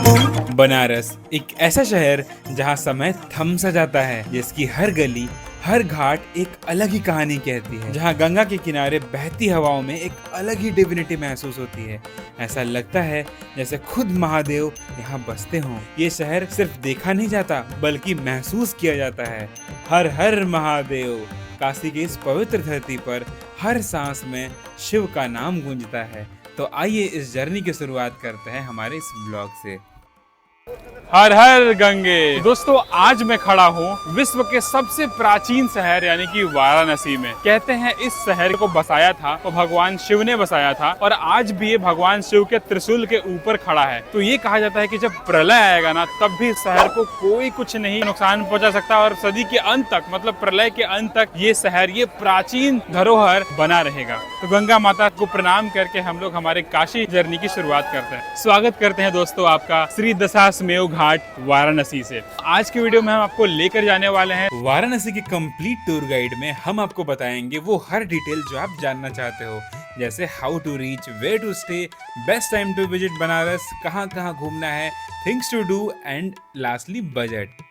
बनारस एक ऐसा शहर जहां समय थम सा जाता है, जिसकी हर गली हर घाट एक अलग ही कहानी कहती है, जहां गंगा के किनारे बहती हवाओं में एक अलग ही डिविनिटी महसूस होती है। ऐसा लगता है जैसे खुद महादेव यहाँ बसते हों। ये शहर सिर्फ देखा नहीं जाता बल्कि महसूस किया जाता है। हर हर महादेव। काशी की इस पवित्र धरती पर हर सांस में शिव का नाम गूंजता है। तो आइए इस जर्नी की शुरुआत करते हैं हमारे इस ब्लॉग से। हर हर गंगे। दोस्तों, आज मैं खड़ा हूँ विश्व के सबसे प्राचीन शहर यानी कि वाराणसी में। कहते हैं इस शहर को बसाया था तो भगवान शिव ने बसाया था, और आज भी ये भगवान शिव के त्रिशूल के ऊपर खड़ा है। तो ये कहा जाता है कि जब प्रलय आएगा ना, तब भी इस शहर को कोई कुछ नहीं नुकसान पहुंचा सकता, और सदी के अंत तक, मतलब प्रलय के अंत तक ये शहर, ये प्राचीन धरोहर बना रहेगा। तो गंगा माता को प्रणाम करके हम लोग हमारे काशी जर्नी की शुरुआत करते हैं। स्वागत करते हैं दोस्तों आपका श्री दशाश्वमेध घाट वाराणसी से। आज की वीडियो में हम आपको लेकर जाने वाले हैं वाराणसी के कंप्लीट टूर गाइड में। हम आपको बताएंगे वो हर डिटेल जो आप जानना चाहते हो, जैसे how to reach, where to stay, best time to visit Banaras, कहाँ कहाँ घूमना है, things to do and lastly budget.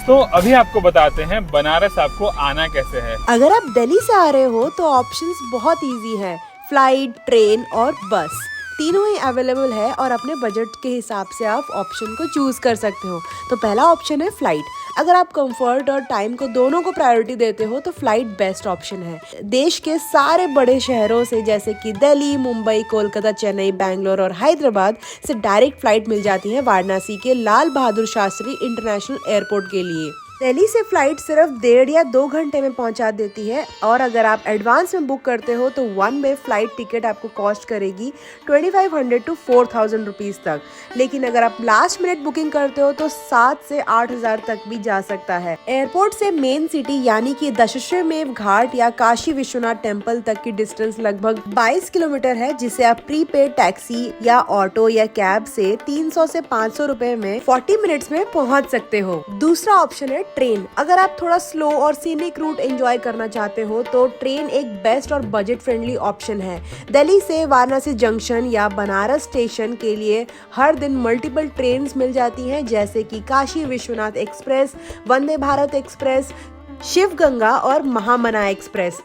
तो अभी आपको बताते हैं बनारस आपको आना कैसे है। अगर आप दिल्ली से आ रहे हो तो ऑप्शंस बहुत इजी हैं। फ्लाइट, ट्रेन और बस तीनों ही अवेलेबल है, और अपने बजट के हिसाब से आप ऑप्शन को चूज कर सकते हो। तो पहला ऑप्शन है फ्लाइट। अगर आप कंफर्ट और टाइम को दोनों को प्रायोरिटी देते हो तो फ्लाइट बेस्ट ऑप्शन है। देश के सारे बड़े शहरों से, जैसे कि दिल्ली, मुंबई, कोलकाता, चेन्नई, बैंगलोर और हैदराबाद से डायरेक्ट फ्लाइट मिल जाती है वाराणसी के लाल बहादुर शास्त्री इंटरनेशनल एयरपोर्ट के लिए। दिल्ली से फ्लाइट सिर्फ 1.5 या 2 घंटे में पहुंचा देती है, और अगर आप एडवांस में बुक करते हो तो वन वे फ्लाइट टिकट आपको कॉस्ट करेगी 2500 to 4000 रुपीज तक। लेकिन अगर आप लास्ट मिनट बुकिंग करते हो तो 7 से 8000 तक भी जा सकता है। एयरपोर्ट से मेन सिटी यानी कि दशाश्वमेध घाट या काशी विश्वनाथ टेम्पल तक की डिस्टेंस लगभग 22 किलोमीटर है, जिसे आप प्रीपेड टैक्सी या ऑटो या कैब से 300 से 500 रुपए में 40 मिनट्स में पहुंच सकते हो। दूसरा ऑप्शन है ट्रेन। अगर आप थोड़ा स्लो और सीनिक रूट एंजॉय करना चाहते हो तो ट्रेन एक बेस्ट और बजट फ्रेंडली ऑप्शन है। दिल्ली से वाराणसी जंक्शन या बनारस स्टेशन के लिए हर दिन मल्टीपल ट्रेन्स मिल जाती हैं, जैसे कि काशी विश्वनाथ एक्सप्रेस, वंदे भारत एक्सप्रेस, शिव गंगा और महामना एक्सप्रेस,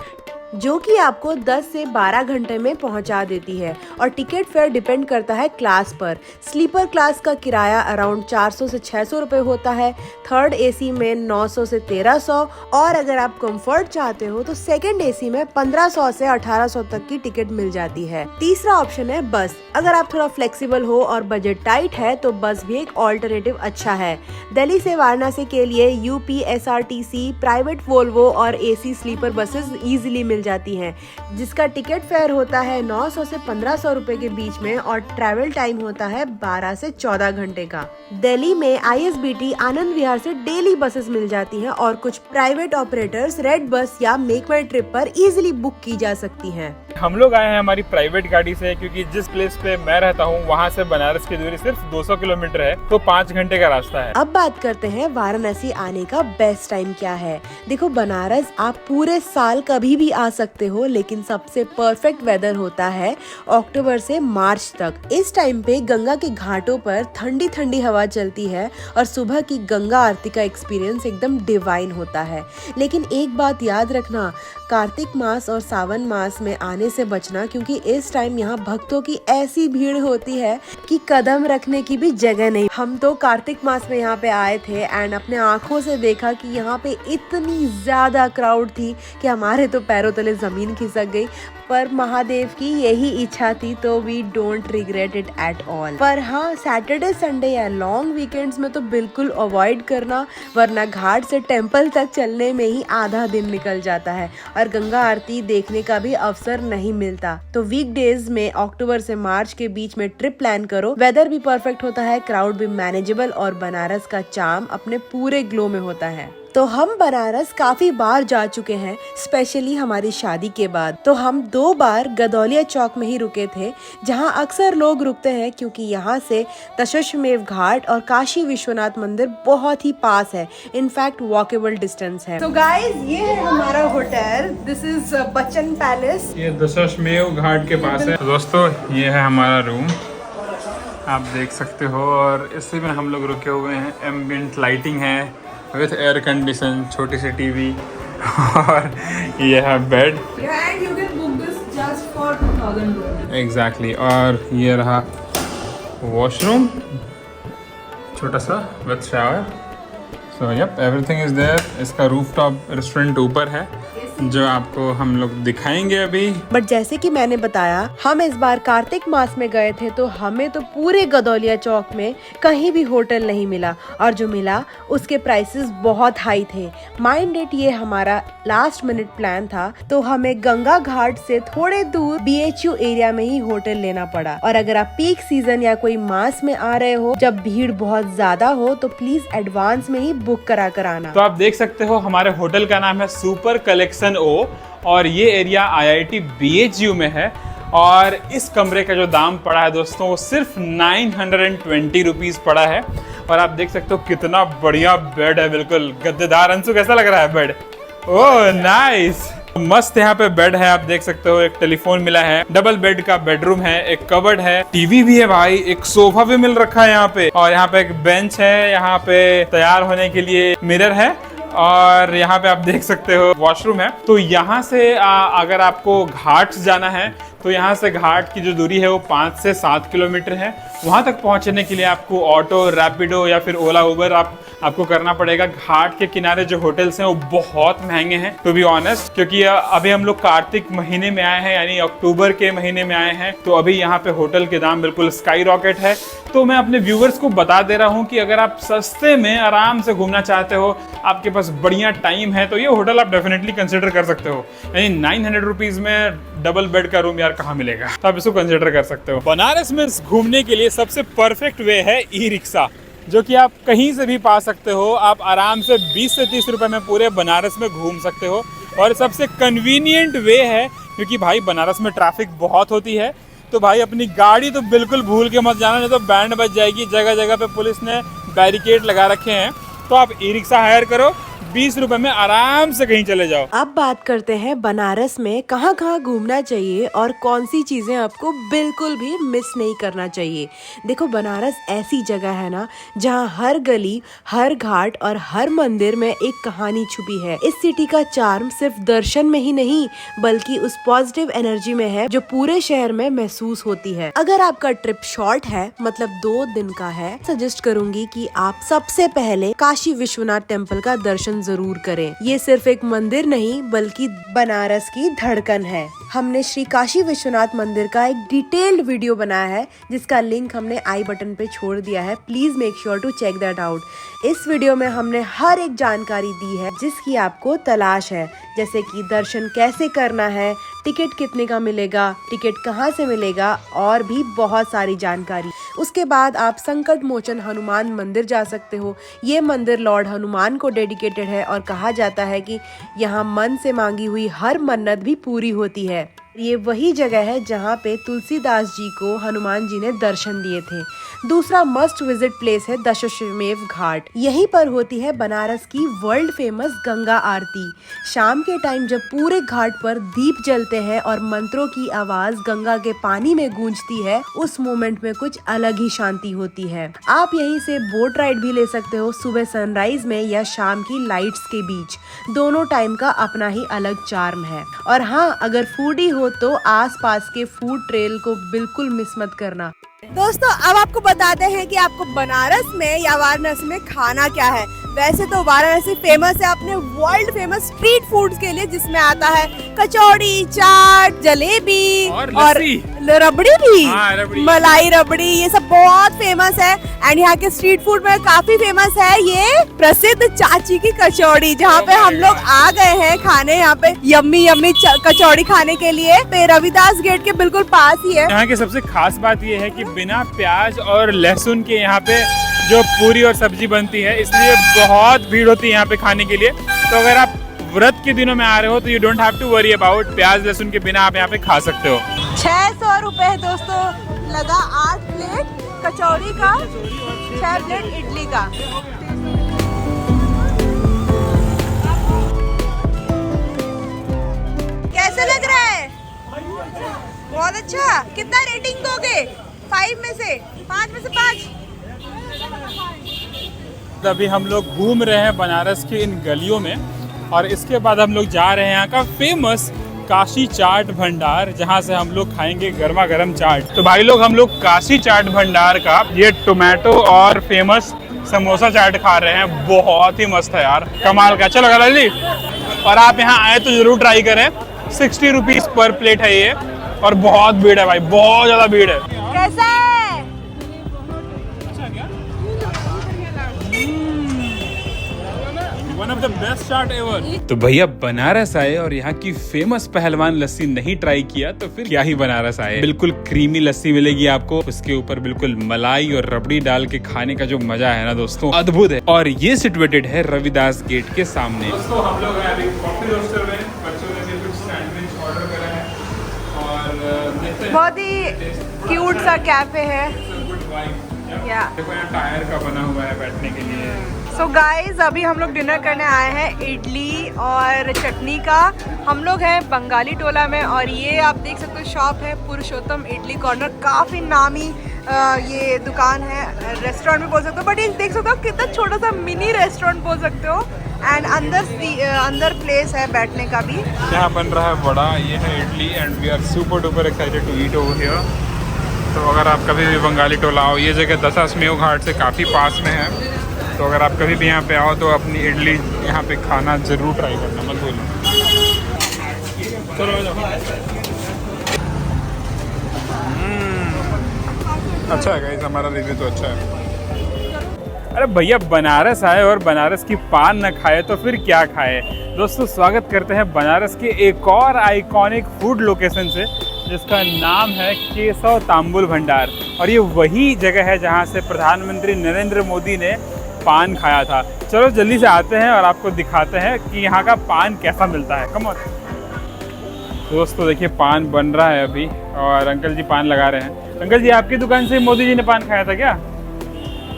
जो कि आपको 10 से 12 घंटे में पहुंचा देती है। और टिकट फेयर डिपेंड करता है क्लास पर। स्लीपर क्लास का किराया अराउंड 400 से 600 रुपए होता है, थर्ड एसी में 900 से 1300, और अगर आप कंफर्ट चाहते हो तो सेकंड एसी में 1500 से 1800 तक की टिकट मिल जाती है। तीसरा ऑप्शन है बस। अगर आप थोड़ा फ्लेक्सिबल हो और बजट टाइट है तो बस भी एक ऑल्टरनेटिव अच्छा है। दिल्ली से वाराणसी के लिए यूपी, एसआरटीसी, प्राइवेट वोल्वो और एसी स्लीपर बसेस इजीली मिल जाती हैं, जिसका टिकट फेयर होता है 900 से 1500 रुपए के बीच में, और ट्रैवल टाइम होता है 12 से 14 घंटे का। दिल्ली में आईएसबीटी, आनंद विहार से डेली बसेस मिल जाती हैं, और कुछ प्राइवेट ऑपरेटर्स रेड बस या मेक माई ट्रिप पर इजीली बुक की जा सकती हैं। हम लोग आए हैं हमारी प्राइवेट गाड़ी से, क्योंकि जिस प्लेस पे मैं रहता हूँ वहाँ से बनारस की दूरी सिर्फ 200 किलोमीटर है, तो 5 घंटे का रास्ता है। अब बात करते हैं वाराणसी आने का बेस्ट टाइम क्या है। देखो, बनारस आप पूरे साल कभी भी आ सकते हो, लेकिन सबसे परफेक्ट वेदर होता है अक्टूबर से मार्च तक। इस टाइम पे गंगा के घाटों पर ठंडी ठंडी हवा चलती है, और सुबह की गंगा आरती का एक्सपीरियंस एकदम डिवाइन होता है। लेकिन एक बात याद रखना, कार्तिक मास और सावन मास में आने से बचना, क्योंकि इस टाइम यहाँ भक्तों की ऐसी भीड़ होती है कि कदम रखने की भी जगह नहीं। हम तो कार्तिक मास में यहाँ पे आए थे, एंड अपने आंखों से देखा कि यहाँ पे इतनी ज्यादा क्राउड थी कि हमारे तो पैरों तले जमीन खिसक गई। पर महादेव की यही इच्छा थी, तो we don't regret it at all. पर हाँ, सैटरडे, संडे या लॉन्ग वीकेंड्स में तो बिल्कुल अवॉइड करना, वरना घाट से टेम्पल तक चलने में ही आधा दिन निकल जाता है, और गंगा आरती देखने का भी अवसर नहीं मिलता। तो वीकडेज में अक्टूबर से मार्च के बीच में ट्रिप प्लान करो। वेदर भी परफेक्ट होता है, क्राउड भी मैनेजेबल, और बनारस का चार्म अपने पूरे ग्लो में होता है। तो हम बनारस काफी बार जा चुके हैं, स्पेशली हमारी शादी के बाद। तो हम 2 बार गदौलिया चौक में ही रुके थे, जहां अक्सर लोग रुकते हैं, क्योंकि यहां से दशाश्वमेध घाट और काशी विश्वनाथ मंदिर बहुत ही पास है। इनफैक्ट वॉकेबल डिस्टेंस है। तो गाइस, ये है हमारा hotel. This is Bachchan palace. ये दशाश्वमेध घाट के पास है। दोस्तों, ये है हमारा रूम। आप देख सकते हो। और इसी में हम लोग रुके हुए हैं। एम्बिएंट लाइटिंग है विथ एयर कंडीशन, छोटी सी टीवी और ये है बेड। एग्जैक्टली। और ये रहा वॉशरूम, छोटा सा with shower. So yup, everything is there. इसका रूफटॉप रेस्टोरेंट ऊपर है जो आपको हम लोग दिखाएंगे अभी। बट जैसे कि मैंने बताया, हम इस बार कार्तिक मास में गए थे तो हमें तो पूरे गदौलिया चौक में कहीं भी होटल नहीं मिला, और जो मिला उसके प्राइसेस बहुत हाई थे। माइंड इट, ये हमारा लास्ट मिनट प्लान था, तो हमें गंगा घाट से थोड़े दूर BHU एरिया में ही होटल लेना पड़ा। और अगर आप पीक सीजन या कोई मास में आ रहे हो जब भीड़ बहुत ज्यादा हो तो प्लीज एडवांस में ही बुक करा कर आना। तो आप देख सकते हो हमारे होटल का नाम है सुपर कलेक्शन ओ, और ये एरिया IIT BHU में है। और इस कमरे का जो दाम पड़ा है दोस्तों, वो सिर्फ 920 रुपीज पड़ा है। और आप देख सकते हो कितना बढ़िया बेड है, बिल्कुल गद्देदार। अंशु कैसा लग रहा है बेड? ओह नाइस, मस्त यहाँ पे बेड है। आप देख सकते हो एक टेलीफोन मिला है, डबल बेड का बेडरूम है, एक कबर्ड है, टीवी भी है भाई, एक सोफा भी मिल रखा है यहाँ पे। और यहाँ पे एक बेंच है, यहाँ पे तैयार होने के लिए मिरर है। और यहाँ पे आप देख सकते हो वॉशरूम है। तो यहाँ से अगर आपको घाट जाना है तो यहाँ से घाट की जो दूरी है वो 5 से 7 किलोमीटर है। वहाँ तक पहुँचने के लिए आपको ऑटो, रैपिडो या फिर ओला उबर आपको करना पड़ेगा। घाट के किनारे जो होटल्स हैं वो बहुत महंगे हैं टू बी ऑनेस्ट, क्योंकि अभी हम लोग कार्तिक महीने में आए हैं, यानी अक्टूबर के महीने में आए हैं। तो अभी यहाँ पे होटल के दाम बिल्कुल स्काई रॉकेट है। तो मैं अपने व्यूवर्स को बता दे रहा हूँ कि अगर आप सस्ते में आराम से घूमना चाहते हो, आपके पास बढ़िया टाइम है, तो ये होटल आप डेफिनेटली कंसिडर कर सकते हो। यानी 900 रुपीज में डबल बेड का रूम यार कहाँ मिलेगा, तो आप इसको कंसिडर कर सकते हो। बनारस में घूमने के लिए सबसे परफेक्ट वे है ई रिक्शा, जो कि आप कहीं से भी पा सकते हो। आप आराम से 20 से 30 रुपए में पूरे बनारस में घूम सकते हो। और सबसे कन्वीनियंट वे है, क्योंकि भाई बनारस में ट्रैफिक बहुत होती है, तो भाई अपनी गाड़ी तो बिल्कुल भूल के मत जाना, नहीं तो बैंड बज जाएगी। जगह जगह पे पुलिस ने बैरिकेड लगा रखे हैं। तो आप ई रिक्शा हायर करो, 20 रुपए में आराम से कहीं चले जाओ। अब बात करते हैं बनारस में कहाँ कहाँ घूमना चाहिए और कौन सी चीजें आपको बिल्कुल भी मिस नहीं करना चाहिए। देखो, बनारस ऐसी जगह है ना जहाँ हर गली, हर घाट और हर मंदिर में एक कहानी छुपी है। इस सिटी का चार्म सिर्फ दर्शन में ही नहीं बल्कि उस पॉजिटिव एनर्जी में है जो पूरे शहर में महसूस होती है। अगर आपका ट्रिप शॉर्ट है, मतलब 2 दिन का है, सजेस्ट करूंगी कि आप सबसे पहले काशी विश्वनाथ टेम्पल का दर्शन जरूर करें। ये सिर्फ एक मंदिर नहीं बल्कि बनारस की धड़कन है। हमने श्री काशी विश्वनाथ मंदिर का एक डिटेल्ड वीडियो बनाया है जिसका लिंक हमने आई बटन पे छोड़ दिया है। Please make sure to check that out. इस वीडियो में हमने हर एक जानकारी दी है जिसकी आपको तलाश है, जैसे कि दर्शन कैसे करना है, टिकट कितने का मिलेगा, टिकट कहाँ से मिलेगा, और भी बहुत सारी जानकारी। उसके बाद आप संकट मोचन हनुमान मंदिर जा सकते हो। ये मंदिर लॉर्ड हनुमान को डेडिकेटेड है और कहा जाता है कि यहाँ मन से मांगी हुई हर मन्नत भी पूरी होती है। ये वही जगह है जहाँ पे तुलसीदास जी को हनुमान जी ने दर्शन दिए थे। दूसरा मस्ट विजिट प्लेस है दशाश्वमेध घाट। यहीं पर होती है बनारस की वर्ल्ड फेमस गंगा आरती। शाम के टाइम जब पूरे घाट पर दीप जलते हैं और मंत्रों की आवाज गंगा के पानी में गूंजती है, उस मोमेंट में कुछ अलग ही शांति होती है। आप यहीं से बोट राइड भी ले सकते हो, सुबह सनराइज में या शाम की लाइट्स के बीच। दोनों टाइम का अपना ही अलग चार्म है। और हाँ, अगर फूडी हो तो आसपास के फूड ट्रेल को बिल्कुल मिस मत करना। दोस्तों, अब आपको बताते हैं कि आपको बनारस में या वाराणसी में खाना क्या है। वैसे तो वाराणसी फेमस है अपने वर्ल्ड फेमस स्ट्रीट फूड्स के लिए, जिसमें आता है कचौड़ी, चाट, जलेबी और रबड़ी भी। रबड़ी। मलाई रबड़ी, ये सब बहुत फेमस है। एंड यहाँ के स्ट्रीट फूड में काफी फेमस है ये प्रसिद्ध चाची की कचौड़ी, जहाँ पे हम लोग आ गए हैं खाने, यहाँ पे यम्मी यम्मी कचौड़ी खाने के लिए। तो रविदास गेट के बिल्कुल पास ही है। यहाँ की सबसे खास बात ये है कि बिना प्याज और लहसुन के यहाँ पे जो पूरी और सब्जी बनती है, इसलिए बहुत भीड़ होती है यहाँ पे खाने के लिए। तो अगर आप व्रत के दिनों में आ रहे हो तो you don't have to worry about, प्याज लहसुन के बिना आप यहाँ पे खा सकते हो। 600 रुपए दोस्तों लगा 8 प्लेट कचौड़ी का, 6 प्लेट इडली का। कैसा लग रहा है? बहुत अच्छा। कितना रेटिंग दोगे 5 में से? 5 में से 5। अभी हम लोग घूम रहे हैं बनारस के इन गलियों में और इसके बाद हम लोग जा रहे हैं यहाँ का फेमस काशी चाट भंडार, जहाँ से हम लोग खाएंगे गर्मा गर्म चाट। तो भाई लोग हम लोग काशी चाट भंडार का ये टोमेटो और फेमस समोसा चाट खा रहे हैं। बहुत ही मस्त है यार, कमाल का। चलो गला जी, और आप यहाँ आए तो जरूर ट्राई करें। 60 रुपीज पर प्लेट है ये और बहुत भीड़ है भाई, बहुत ज़्यादा भीड़ है। कैसा है? One of the best chaat ever। तो भैया बनारस आए और यहाँ की फेमस पहलवान लस्सी नहीं ट्राई किया तो फिर क्या ही बनारस आए। बिल्कुल क्रीमी लस्सी मिलेगी आपको, उसके ऊपर बिल्कुल मलाई और रबड़ी डाल के खाने का जो मजा है ना दोस्तों, अद्भुत है। और ये सिचुएटेड है रविदास गेट के सामने। दोस्तों हम लोग अभी कॉफी रोस्टर में, बच्चों ने भी कुछ सैंडविच ऑर्डर करा है और देखते हैं। बहुत ही क्यूट सा कैफे है। देखो यहाँ टायर का बना हुआ है बैठने के लिए। सो गाइज अभी हम लोग डिनर करने आए हैं इडली और चटनी का। हम लोग हैं बंगाली टोला में और ये आप देख सकते हो शॉप है पुरुषोत्तम इडली कॉर्नर। काफ़ी नामी ये दुकान है, रेस्टोरेंट भी बोल सकते हो, बट ये देख सकते हो कितना छोटा सा मिनी रेस्टोरेंट बोल सकते हो। एंड अंदर प्लेस है बैठने का भी। यहाँ बन रहा है वड़ा, ये है idli and we are super duper excited to eat over here. तो अगर आप कभी भी बंगाली टोला आओ, ये जगह दशाश्वमेध घाट से काफ़ी पास में है, तो अगर आप कभी भी यहाँ पे आओ तो अपनी इडली यहाँ पे खाना जरूर ट्राई करना, मत भूलना। चलो अच्छा है गाइस, हमारा रिव्यू तो अच्छा है। अरे भैया बनारस आए और बनारस की पान न खाए तो फिर क्या खाए। दोस्तों स्वागत करते हैं बनारस के एक और आइकॉनिक फूड लोकेशन से, जिसका नाम है केशव तांबुल भंडार। और ये वही जगह है जहाँ से प्रधानमंत्री नरेंद्र मोदी ने पान खाया था। चलो जल्दी से आते हैं और आपको दिखाते हैं कि यहाँ का पान कैसा मिलता है। कम ऑन दोस्तों, देखिए पान बन रहा है अभी और अंकल जी पान लगा रहे हैं। अंकल जी आपकी दुकान से मोदी जी ने पान खाया था क्या?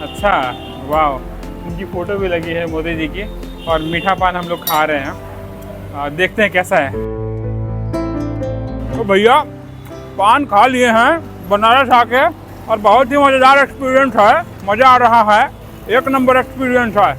अच्छा, वाह, उनकी फ़ोटो भी लगी है मोदी जी की। और मीठा पान हम लोग खा रहे हैं, देखते हैं कैसा है। तो भैया पान खा लिए हैं बनारस आके और बहुत ही मज़ेदार एक्सपीरियंस है, मज़ा आ रहा है, एक नंबर एक्सपीरियंस है।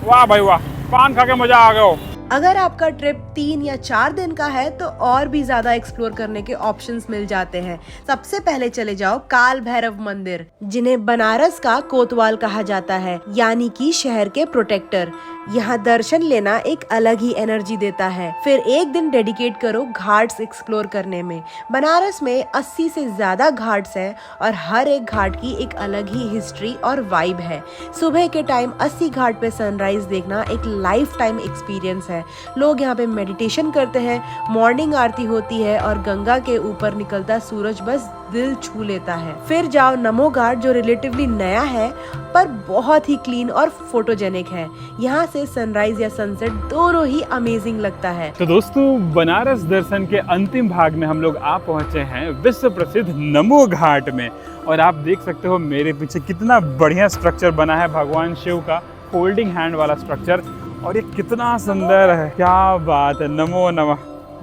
वाह भाई वाह, पान खा के मज़ा आ गया। अगर आपका ट्रिप 3 या 4 दिन का है तो और भी ज्यादा एक्सप्लोर करने के ऑप्शंस मिल जाते हैं। सबसे पहले चले जाओ काल भैरव मंदिर, जिन्हें बनारस का कोतवाल कहा जाता है, यानी कि शहर के प्रोटेक्टर। यहाँ दर्शन लेना एक अलग ही एनर्जी देता है। फिर एक दिन डेडिकेट करो घाट्स एक्सप्लोर करने में। बनारस में 80 से ज्यादा घाट्स हैं और हर एक घाट की एक अलग ही हिस्ट्री और वाइब है। सुबह के टाइम 80 घाट पे सनराइज देखना एक लाइफ टाइम एक्सपीरियंस है। लोग यहाँ पे मेडिटेशन करते हैं, मॉर्निंग आरती होती है और गंगा के ऊपर निकलता सूरज बस दिल छू लेता है। फिर जाओ नमो घाट, जो रिलेटिवली नया है पर बहुत ही क्लीन और फोटोजेनिक है। यहाँ से सनराइज या सनसेट दोनों ही अमेजिंग लगता है। तो दोस्तों बनारस दर्शन के अंतिम भाग में हम लोग आ पहुँचे हैं विश्व प्रसिद्ध नमो घाट में। और आप देख सकते हो मेरे पीछे कितना बढ़िया स्ट्रक्चर बना है, भगवान शिव का होल्डिंग हैंड वाला स्ट्रक्चर, और ये कितना सुंदर है, क्या बात है। नमो नमः,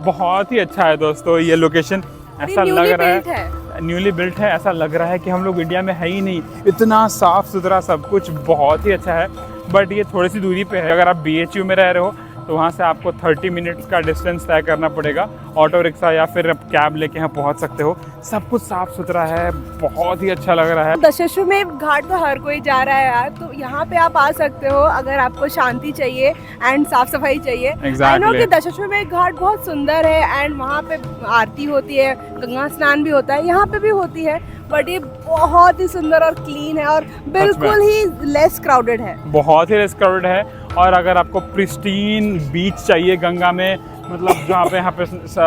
बहुत ही अच्छा है दोस्तों ये लोकेशन। ऐसा लग रहा है न्यूली बिल्ट है, ऐसा लग रहा है कि हम लोग इंडिया में है ही नहीं। इतना साफ सुथरा सब कुछ, बहुत ही अच्छा है। बट ये थोड़ी सी दूरी पे है। अगर आप BHU में रह रहे हो तो वहाँ से आपको 30 मिनट्स का डिस्टेंस तय करना पड़ेगा। ऑटो रिक्शा या फिर आप कैब लेके यहाँ पहुँच सकते हो। सब कुछ साफ सुथरा है, बहुत ही अच्छा लग रहा है। दशाश्वमेध घाट तो हर कोई जा रहा है यार, तो यहाँ पे आप आ सकते हो अगर आपको शांति चाहिए एंड साफ सफाई चाहिए। आई नो कि दशाश्वमेध घाट बहुत सुंदर है एंड वहाँ पे आरती होती है, गंगा स्नान भी होता है, यहाँ पे भी होती है, बट ये बहुत ही सुंदर और क्लीन है और बिल्कुल ही लेस क्राउडेड है। बहुत ही लेस क्राउडेड है। और अगर आपको प्रिस्टीन बीच चाहिए गंगा में, मतलब जहाँ पे यहाँ पे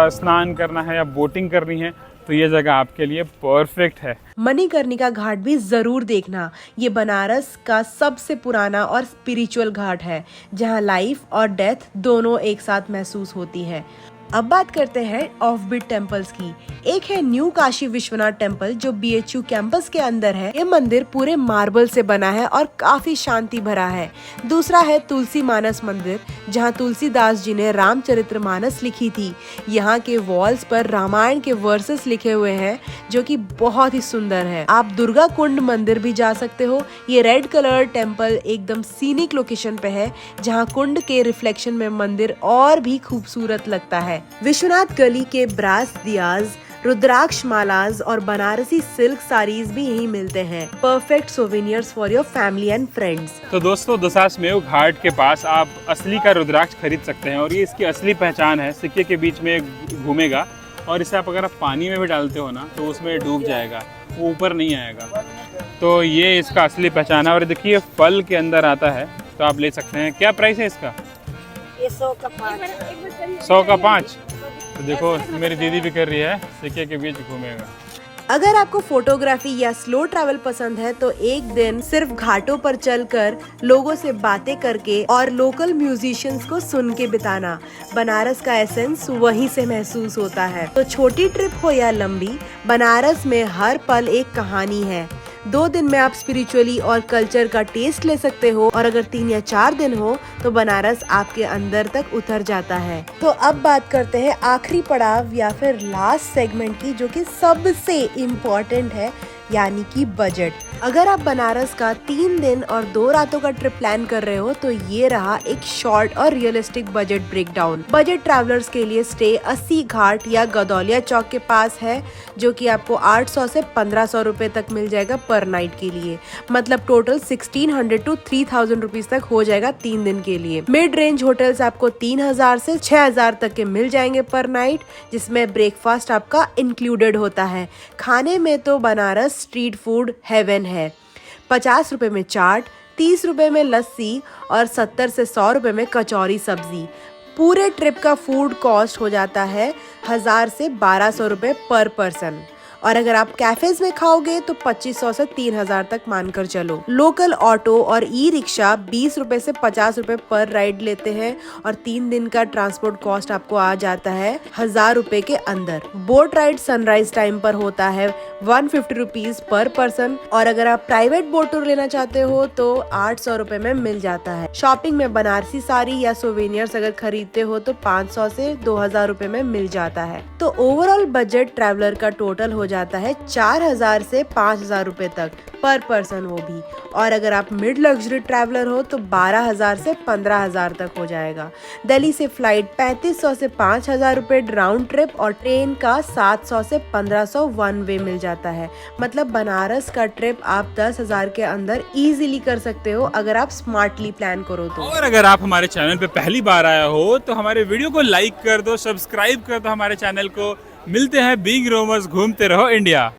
स्नान करना है या बोटिंग करनी है, तो ये जगह आपके लिए परफेक्ट है। मणिकर्णिका घाट भी जरूर देखना। ये बनारस का सबसे पुराना और स्पिरिचुअल घाट है, जहाँ लाइफ और डेथ दोनों एक साथ महसूस होती है। अब बात करते हैं ऑफ बीट टेम्पल्स की। एक है न्यू काशी विश्वनाथ टेम्पल जो BHU कैंपस के अंदर है। ये मंदिर पूरे मार्बल से बना है और काफी शांति भरा है। दूसरा है तुलसी मानस मंदिर, जहाँ तुलसीदास जी ने रामचरितमानस लिखी थी। यहाँ के वॉल्स पर रामायण के वर्सेस लिखे हुए हैं जो कि बहुत ही सुंदर है। आप दुर्गा कुंड मंदिर भी जा सकते हो। ये रेड कलर टेम्पल एकदम सीनिक लोकेशन पे है, जहाँ कुंड के रिफ्लेक्शन में मंदिर और भी खूबसूरत लगता है। विश्वनाथ गली के ब्रास दियाज, रुद्राक्ष मालाज और बनारसी सिल्क साड़ीज भी यहीं मिलते हैं। Perfect souvenirs for your family and friends. तो दोस्तों, दशाश्वमेध घाट के पास आप असली का रुद्राक्ष खरीद सकते हैं और ये इसकी असली पहचान है। सिक्के के बीच में घूमेगा और इसे आप अगर आप पानी में भी डालते हो ना तो उसमें डूब जाएगा, वो ऊपर नहीं आएगा। तो ये इसका असली पहचान है। और देखिए फल के अंदर आता है, तो आप ले सकते हैं। क्या प्राइस है इसका? ये 100 का 5। 100 का 5। तो देखो मेरी दीदी भी कर रही है, सिक्के के बीच घूमेगा। अगर आपको फोटोग्राफी या स्लो ट्रैवल पसंद है तो एक दिन सिर्फ घाटों पर चलकर लोगों से बातें करके और लोकल म्यूजिशियंस को सुन के बिताना। बनारस का एसेंस वहीं से महसूस होता है। तो छोटी ट्रिप हो या लंबी, बनारस में हर पल एक कहानी है। 2 दिन में आप स्पिरिचुअली और कल्चर का टेस्ट ले सकते हो, और अगर 3 या 4 दिन हो तो बनारस आपके अंदर तक उतर जाता है। तो अब बात करते हैं आखिरी पड़ाव या फिर लास्ट सेगमेंट की, जो कि सबसे इम्पोर्टेंट है, यानी कि बजट। अगर आप बनारस का 3 दिन और 2 रातों का ट्रिप प्लान कर रहे हो तो ये रहा एक शॉर्ट और realistic budget breakdown. Budget travellers के लिए स्टे 80 घाट या गदौलिया चौक के पास है, जो कि आपको 800 से 1500 रुपए तक मिल जाएगा पर नाइट के लिए। मतलब टोटल 1600 to 3000 रुपीज तक हो जाएगा 3 दिन के लिए। मिड रेंज होटल्स आपको 3000 से 6000 तक के मिल जाएंगे पर नाइट, जिसमें ब्रेकफास्ट आपका इंक्लूडेड होता है। खाने में तो बनारस स्ट्रीट फूड हेवन है। 50 रुपए में चाट, 30 रुपए में लस्सी और 70 से 100 रुपए में कचौरी सब्जी। पूरे ट्रिप का फूड कॉस्ट हो जाता है 1000 से 1200 रुपए पर पर्सन। और अगर आप कैफेज में खाओगे तो 2500 से 3000 तक मानकर चलो। लोकल ऑटो और ई रिक्शा 20 रुपए से 50 रुपए पर राइड लेते हैं और 3 दिन का ट्रांसपोर्ट कॉस्ट आपको आ जाता है 1000 रुपए के अंदर। बोट राइड सनराइज टाइम पर होता है 150 रुपीज पर पर्सन, और अगर आप प्राइवेट बोट टूर लेना चाहते हो तो 800 रुपए में मिल जाता है। शॉपिंग में बनारसी साड़ी या सोवेनियर्स अगर खरीदते हो तो 500 से 2000 रुपए में मिल जाता है। तो ओवरऑल बजट ट्रैवलर का टोटल हो जाता है 4000 से 5000 रुपए तक पर पर्सन, वो भी। और अगर आप मिड लग्जरी ट्रैवलर हो तो 12000 से 15000 तक हो जाएगा। दिल्ली से फ्लाइट 3500 से 5000 रुपए राउंड ट्रिप, और ट्रेन का 700 से 1500 वन वे मिल जाता है। मतलब बनारस का ट्रिप आप 10,000 के अंदर इजीली कर सकते हो अगर आप स्मार्टली प्लान करो तो। और अगर आप हमारे चैनल पे पहली बार आया हो तो हमारे वीडियो को लाइक कर दो, सब्सक्राइब कर दो हमारे चैनल को। मिलते हैं बीइंग रोमर्स, घूमते रहो इंडिया।